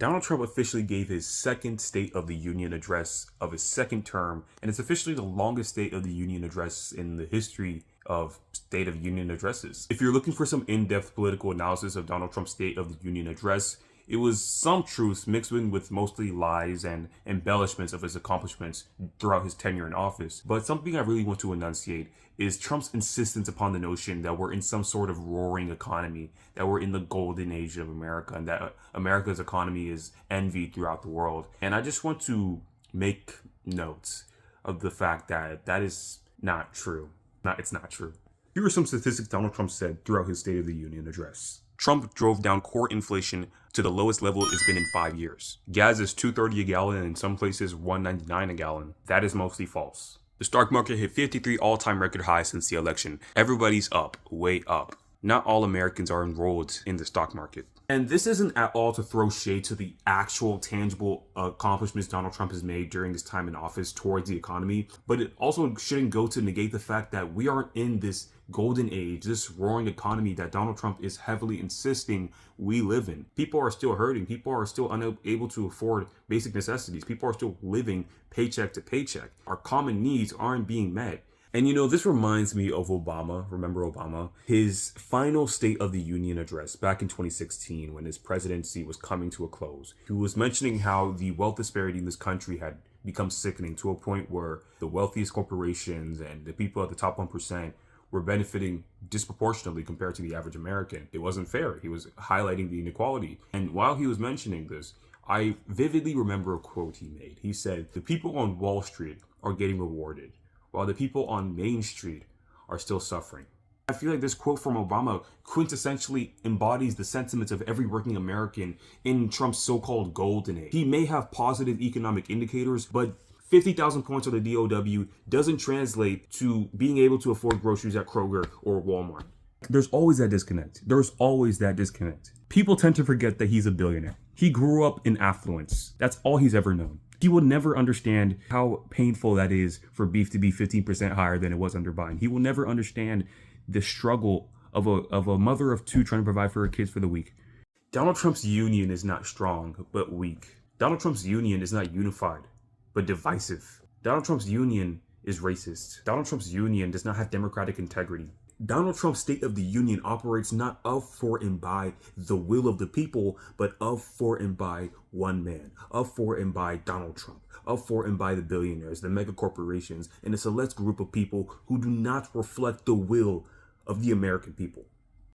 Donald Trump officially gave his second State of the Union address of his second term, and it's officially the longest State of the Union address in the history of State of Union addresses. If you're looking for some in-depth political analysis of Donald Trump's State of the Union address, it was some truths mixed in with mostly lies and embellishments of his accomplishments throughout his tenure in office. But something I really want to enunciate is Trump's insistence upon the notion that we're in some sort of roaring economy, that we're in the golden age of America, and that America's economy is envied throughout the world. And I just want to make notes of the fact that that is not true. It's not true. Here are some statistics Donald Trump said throughout his State of the Union address. Trump drove down core inflation to the lowest level it's been in 5 years. Gas is $2.30 a gallon and in some places $1.99 a gallon. That is mostly false. The stock market hit 53 all-time record highs since the election. Everybody's up, way up. Not all Americans are enrolled in the stock market. And this isn't at all to throw shade to the actual tangible accomplishments Donald Trump has made during his time in office towards the economy, but it also shouldn't go to negate the fact that we aren't in this golden age, this roaring economy that Donald Trump is heavily insisting we live in. People are still hurting. People are still unable to afford basic necessities. People are still living paycheck to paycheck. Our common needs aren't being met. And this reminds me of Obama. Remember Obama? His final State of the Union address back in 2016 when his presidency was coming to a close. He was mentioning how the wealth disparity in this country had become sickening to a point where the wealthiest corporations and the people at the top 1% were benefiting disproportionately compared to the average American. It wasn't fair. He was highlighting the inequality. And while he was mentioning this, I vividly remember a quote he made. He said, "The people on Wall Street are getting rewarded, while the people on Main Street are still suffering." I feel like this quote from Obama quintessentially embodies the sentiments of every working American in Trump's so-called golden age. He may have positive economic indicators, but 50,000 points on the DOW doesn't translate to being able to afford groceries at Kroger or Walmart. There's always that disconnect. People tend to forget that he's a billionaire. He grew up in affluence. That's all he's ever known. He will never understand how painful that is for beef to be 15% higher than it was under Biden. He will never understand the struggle of a mother of two trying to provide for her kids for the week. Donald Trump's union is not strong, but weak. Donald Trump's union is not unified, but divisive. Donald Trump's union is racist. Donald Trump's union does not have democratic integrity. Donald Trump's State of the Union operates not of, for, and by the will of the people, but of, for, and by one man. Of, for, and by Donald Trump. Of, for, and by the billionaires, the mega corporations, and a select group of people who do not reflect the will of the American people.